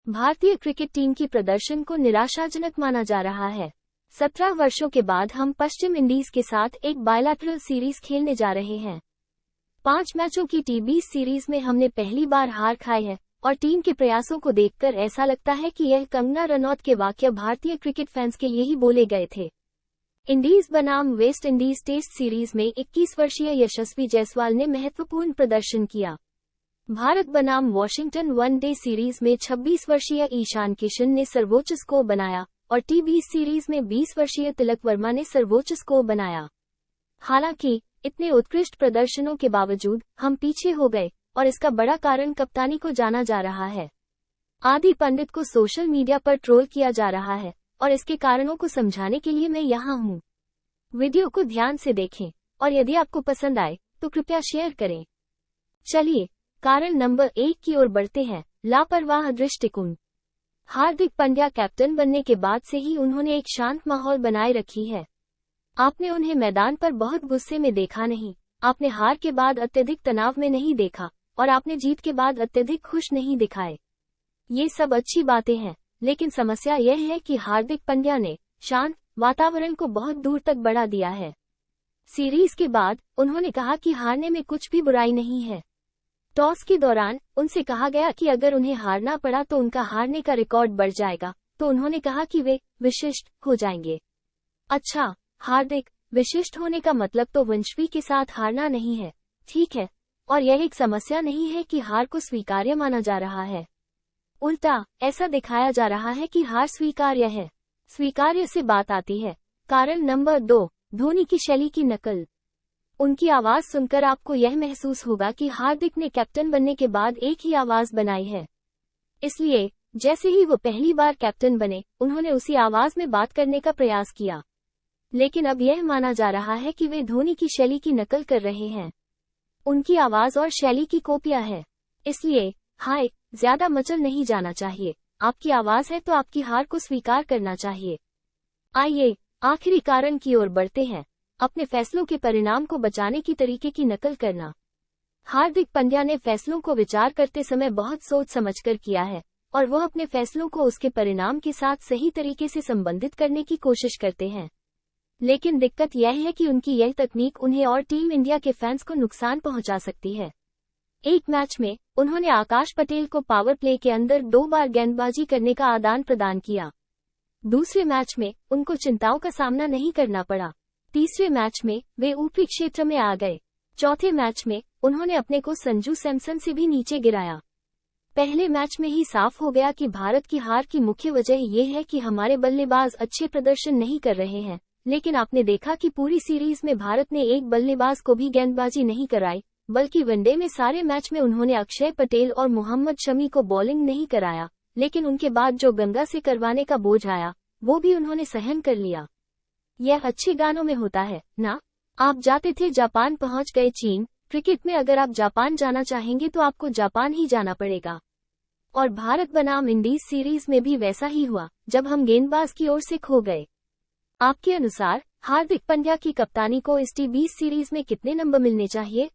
भारतीय cricket team की प्रदर्शन को निराशाजनक माना जा रहा है। 17 वर्षों के बाद हम पश्चिम इंडीज के साथ एक बायलैटरल सीरीज खेलने जा रहे हैं। 5 मैचों की T20 सीरीज में हमने पहली बार हार खाई है और टीम के प्रयासों को देखकर ऐसा लगता है कि यह कंगना रनौत के वाकया भारतीय क्रिकेट फैंस के लिए ही बोले गए थे। इंडीज बनाम वेस्ट इंडीज टेस्ट सीरीज में 21 वर्षीय यशस्वी जायसवाल ने महत्वपूर्ण प्रदर्शन किया। भारत बनाम वॉशिंगटन वनडे सीरीज में 26 वर्षीय ईशान किशन ने सर्वोच्च स्कोर बनाया और T20 सीरीज में 20 वर्षीय तिलक वर्मा ने सर्वोच्च स्कोर बनाया। हालांकि इतने उत्कृष्ट प्रदर्शनों के बावजूद हम पीछे हो गए और इसका बड़ा कारण कप्तानी को जाना जा रहा है। आदि पंडित को सोशल मीडिया पर ट्रोल किया जा रहा है और इसके कारणों को समझाने के लिए मैं यहाँ हूँ। वीडियो को ध्यान से देखें और यदि आपको पसंद आए तो कृपया शेयर करें। चलिए कारण नंबर 1 की ओर बढ़ते हैं। लापरवाह दृष्टिकोण। हार्दिक पांड्या कैप्टन बनने के बाद से ही उन्होंने एक शांत माहौल बनाए रखी है। आपने उन्हें मैदान पर बहुत गुस्से में देखा नहीं, आपने हार के बाद अत्यधिक तनाव में नहीं देखा और आपने जीत के बाद अत्यधिक खुश नहीं दिखाए। ये सब अच्छी बातें हैं, लेकिन समस्या यह है कि हार्दिक पांड्या ने शांत वातावरण को बहुत दूर तक बढ़ा दिया है। सीरीज के बाद उन्होंने कहा कि हारने में कुछ भी बुराई नहीं है। टॉस के दौरान उनसे कहा गया कि अगर उन्हें हारना पड़ा तो उनका हारने का रिकॉर्ड बढ़ जाएगा, तो उन्होंने कहा कि वे विशिष्ट हो जाएंगे। अच्छा, हार्दिक विशिष्ट होने का मतलब तो वंशवी के साथ हारना नहीं है, ठीक है, और यह एक समस्या नहीं है कि हार को स्वीकार्य माना जा रहा है। उल्टा ऐसा दिखाया जा रहा है कि हार स्वीकार्य है। स्वीकार्य से बात आती है। कारण नंबर 2, धोनी की शैली की नकल। उनकी आवाज सुनकर आपको यह महसूस होगा कि हार्दिक ने कैप्टन बनने के बाद एक ही आवाज बनाई है। इसलिए जैसे ही वो पहली बार कैप्टन बने, उन्होंने उसी आवाज में बात करने का प्रयास किया। लेकिन अब यह माना जा रहा है कि वे धोनी की शैली की नकल कर रहे हैं। उनकी आवाज और शैली की कॉपियां है। इसलिए हाय, ज्यादा मचल नहीं जाना चाहिए। आपकी आवाज है तो आपकी हार को स्वीकार करना चाहिए। आइए आखिरी कारण की ओर बढ़ते हैं। अपने फैसलों के परिणाम को बचाने की तरीके की नकल करना। हार्दिक पांड्या ने फैसलों को विचार करते समय बहुत सोच समझकर किया है और वह अपने फैसलों को उसके परिणाम के साथ सही तरीके से संबंधित करने की कोशिश करते हैं। लेकिन दिक्कत यह है कि उनकी यह तकनीक उन्हें और टीम इंडिया के फैंस को नुकसान पहुंचा सकती है। एक मैच में उन्होंने आकाश पटेल को पावर प्ले के अंदर 2 बार गेंदबाजी करने का आदान प्रदान किया। दूसरे मैच में उनको चिंताओं का सामना नहीं करना पड़ा। तीसरे मैच में वे ऊपरी क्षेत्र में आ गए। चौथे मैच में उन्होंने अपने को संजू सैमसन से भी नीचे गिराया। पहले मैच में ही साफ हो गया कि भारत की हार की मुख्य वजह यह है कि हमारे बल्लेबाज अच्छे प्रदर्शन नहीं कर रहे हैं। लेकिन आपने देखा कि पूरी सीरीज में भारत ने एक बल्लेबाज को भी गेंदबाजी नहीं कराई, बल्कि वनडे में सारे मैच में उन्होंने अक्षय पटेल और मोहम्मद शमी को बॉलिंग नहीं कराया। लेकिन उनके बाद जो गंगा से करवाने का बोझ आया, वो भी उन्होंने सहन कर लिया। यह अच्छे गानों में होता है ना। आप जाते थे जापान, पहुंच गए चीन। क्रिकेट में अगर आप जापान जाना चाहेंगे तो आपको जापान ही जाना पड़ेगा। और भारत बनाम इंडीज सीरीज में भी वैसा ही हुआ, जब हम गेंदबाज की ओर से खो गए। आपके अनुसार हार्दिक पांड्या की कप्तानी को इस T20 सीरीज में कितने नंबर मिलने चाहिए?